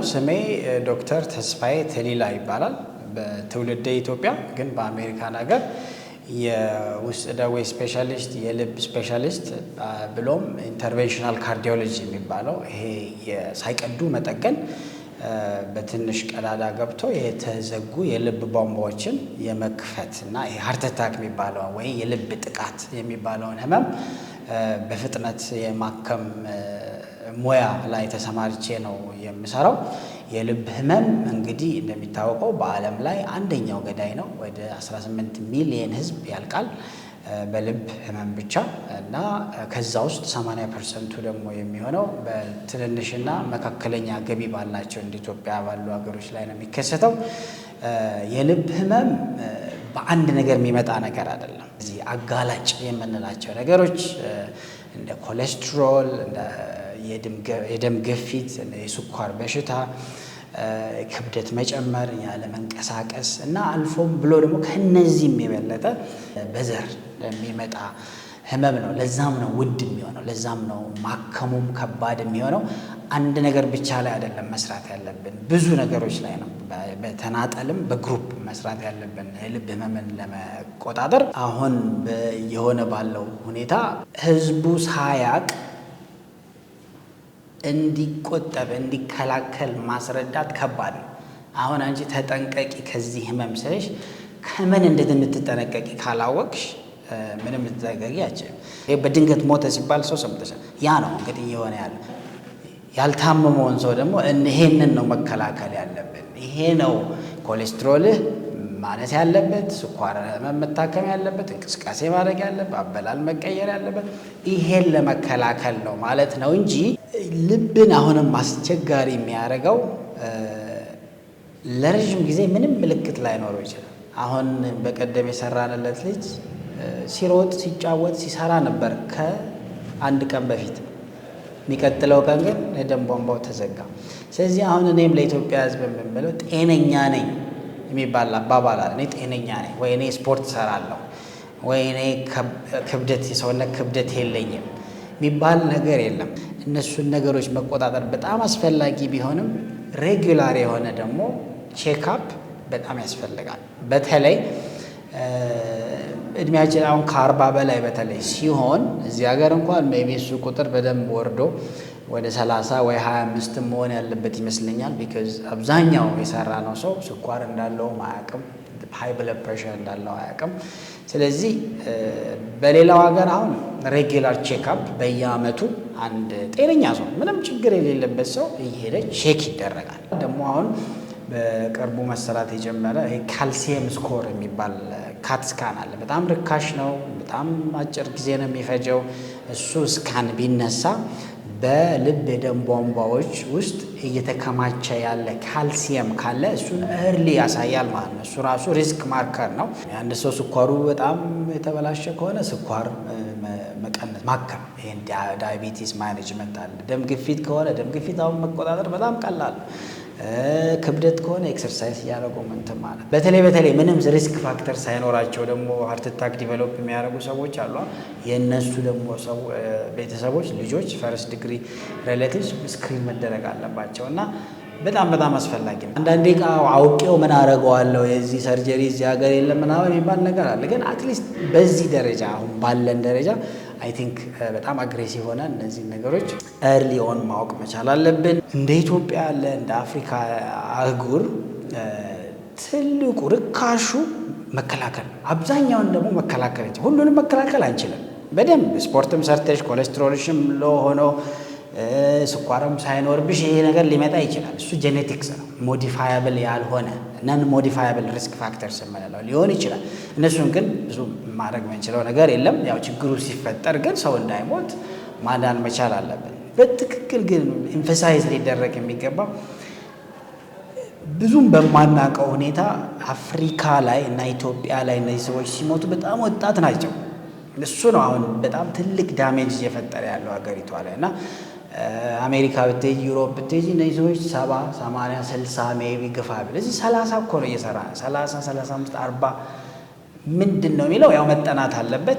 ስሜ ዶክተር ተስፋዬ ተሊላ ይባላል። በትውልደ ኢትዮጵያ ግን በአሜሪካን ሀገር የውስጥ ደዌ ስፔሻሊስት፣ የልብ ስፔሻሊስት ብሎም ኢንተርቬንሽናል ካርዲዮሎጂ የሚባለው ይሄ ሳይቀዱ መጠገን በትንሽ ቀዳዳ ገብቶ የተዘጉ የልብ ቧንቧዎችን የመክፈት እና ይሄ ሃርት አታክ የሚባለው ወይ የልብ ጥቃት የሚባለውን ህመም በፍጥነት የማከም ሙያ ላይ ተሰማርቼ ነው የምሰራው። የልብ ህመም እንግዲህ እንደሚታወቀው በዓለም ላይ አንደኛው ገዳይ ነው። ወደ 18 ሚሊዮን ህዝብ ያልቃል በልብ ህመም ብቻ እና ከዛ ውስጥ 80% ደግሞ የሚሆነው በትንንሽና መካከለኛ ገቢ ባላቸው እንደ ኢትዮጵያ ባሉ ሀገሮች ላይ ነው የሚከሰተው። የልብ ህመም በአንድ ነገር የሚመጣ ነገር አይደለም። እዚህ አጋላጭ የምንላቸው ነገሮች እንደ ኮሌስትሮል፣ እንደ የደም ግፊት፣ የስኳር በሽታ፣ ክብደት መጨመር፣ ያለ መንቀሳቀስ እና አልፎም ብሎ ደግሞ ከነዚህም የበለጠ በዘር የሚመጣ ህመም ነው። ለዛም ነው ውድ የሚሆነው፣ ለዛም ነው ማከሙም ከባድ የሚሆነው። አንድ ነገር ብቻ ላይ አይደለም መስራት ያለብን፣ ብዙ ነገሮች ላይ ነው በተናጠልም በግሩፕ መስራት ያለብን የልብ ህመምን ለመቆጣጠር። አሁን የሆነ ባለው ሁኔታ ህዝቡ ሳያቅ እንዲቆጠብ እንዲከላከል ማስረዳት ከባድ ነው። አሁን አንቺ ተጠንቀቂ ከዚህ ህመም ስልሽ ከምን እንድትጠነቀቂ ካላወቅሽ ምንም ልትጠነቀቂ አትችይም። በድንገት ሞተ ሲባል ሰው ሰምተሻል። ያ ነው እንግዲህ እየሆነ ያለ። ያልታመመውን ሰው ደግሞ ይሄንን ነው መከላከል ያለብን። ይሄ ነው ኮሌስትሮልህ ማነስ ያለበት፣ ስኳር መታከም ያለበት፣ እንቅስቃሴ ማድረግ ያለበት፣ አበላል መቀየር ያለበት ይሄን ለመከላከል ነው ማለት ነው እንጂ ልብን አሁንም አስቸጋሪ የሚያደርገው ለረዥም ጊዜ ምንም ምልክት ላይኖረው ይችላል። አሁን በቀደም የሰራንለት ልጅ ሲሮጥ ሲጫወት ሲሰራ ነበር ከአንድ ቀን በፊት። የሚቀጥለው ቀን ግን የደም ቧንቧው ተዘጋ። ስለዚህ አሁን እኔም ለኢትዮጵያ ሕዝብ የምንለው ጤነኛ ነኝ የሚባል አባባል አለ። እኔ ጤነኛ ነኝ ወይ እኔ ስፖርት እሰራለሁ ወይ እኔ የሰውነት ክብደት የለኝም የሚባል ነገር የለም። እነሱን ነገሮች መቆጣጠር በጣም አስፈላጊ ቢሆንም ሬጉላር የሆነ ደግሞ ቼክአፕ በጣም ያስፈልጋል። በተለይ እድሜያችን አሁን ከ40 በላይ በተለይ ሲሆን እዚህ ሀገር እንኳን ሜይ ቢ እሱ ቁጥር በደንብ ወርዶ ወደ 30 ወይ 25 መሆን ያለበት ይመስለኛል። ቢካዝ አብዛኛው የሰራ ነው ሰው ስኳር እንዳለውም አያውቅም፣ ሃይ ብለድ ፕሬሸር እንዳለው አያውቅም። ስለዚህ በሌላው ሀገር አሁን ሬጉላር ቼክአፕ በየአመቱ አንድ ጤነኛ ሰው ምንም ችግር የሌለበት ሰው እየሄደ ቼክ ይደረጋል። ደግሞ አሁን በቅርቡ መሰራት የጀመረ ካልሲየም ስኮር የሚባል ካት ስካን አለ። በጣም ርካሽ ነው፣ በጣም አጭር ጊዜ ነው የሚፈጀው። እሱ ስካን ቢነሳ በልብ የደም ቧንቧዎች ውስጥ እየተከማቸ ያለ ካልሲየም ካለ እሱን እርሊ ያሳያል ማለት ነው። እሱ ራሱ ሪስክ ማርከር ነው። አንድ ሰው ስኳሩ በጣም የተበላሸ ከሆነ ስኳር መቀነስ ማከም፣ ይሄን ዳያቤቲስ ማኔጅመንት አለ። ደም ግፊት ከሆነ ደም ግፊት አሁን መቆጣጠር በጣም ቀላል። ክብደት ከሆነ ኤክሰርሳይዝ እያደረጉ እንትን ማለት። በተለይ ምንም ሪስክ ፋክተር ሳይኖራቸው ደግሞ ሃርት አታክ ዲቨሎፕ የሚያደርጉ ሰዎች አሉ። የእነሱ ደግሞ ቤተሰቦች ልጆች ፈርስት ዲግሪ ሬሌቲቭስ ስክሪን መደረግ አለባቸው እና በጣም አስፈላጊ ነው። አንዳንዴ አውቄው ምን አደርገዋለሁ የዚህ ሰርጀሪ እዚህ ሀገር የለም ምናምን የሚባል ነገር አለ። ግን አትሊስት በዚህ ደረጃ አሁን ባለን ደረጃ አይ ቲንክ በጣም አግሬሲቭ ሆነ እነዚህ ነገሮች ኤርሊ ኦን ማወቅ መቻል አለብን። እንደ ኢትዮጵያ ያለ እንደ አፍሪካ አህጉር ትልቁ ርካሹ መከላከል፣ አብዛኛውን ደግሞ መከላከል እንጂ ሁሉንም መከላከል አንችልም። በደንብ ስፖርትም ሰርተሽ ኮሌስትሮልሽም ሎ ሆኖ ስኳርም ሳይኖርብሽ ይሄ ነገር ሊመጣ ይችላል። እሱ ጄኔቲክስ ነው። ሞዲፋያብል ያልሆነ ነን ሞዲፋያብል ሪስክ ፋክተርስ የምንለው ሊሆን ይችላል። እነሱን ግን ብዙ ማድረግ የምንችለው ነገር የለም። ያው ችግሩ ሲፈጠር ግን ሰው እንዳይሞት ማዳን መቻል አለብን። በትክክል ግን ኤምፋሳይዝ ሊደረግ የሚገባው ብዙም በማናውቀው ሁኔታ አፍሪካ ላይ እና ኢትዮጵያ ላይ እነዚህ ሰዎች ሲሞቱ በጣም ወጣት ናቸው። እሱ ነው አሁን በጣም ትልቅ ዳሜጅ እየፈጠረ ያለው ሀገሪቷ ላይ እና አሜሪካ ብትሄጂ ዩሮፕ ብትሄጂ እነዚህ ሰዎች 70 80 60 ሜቢ ግፋ ብል እዚህ 30 እኮ ነው እየሰራ 30 35 40 ምንድን ነው የሚለው ያው መጠናት አለበት።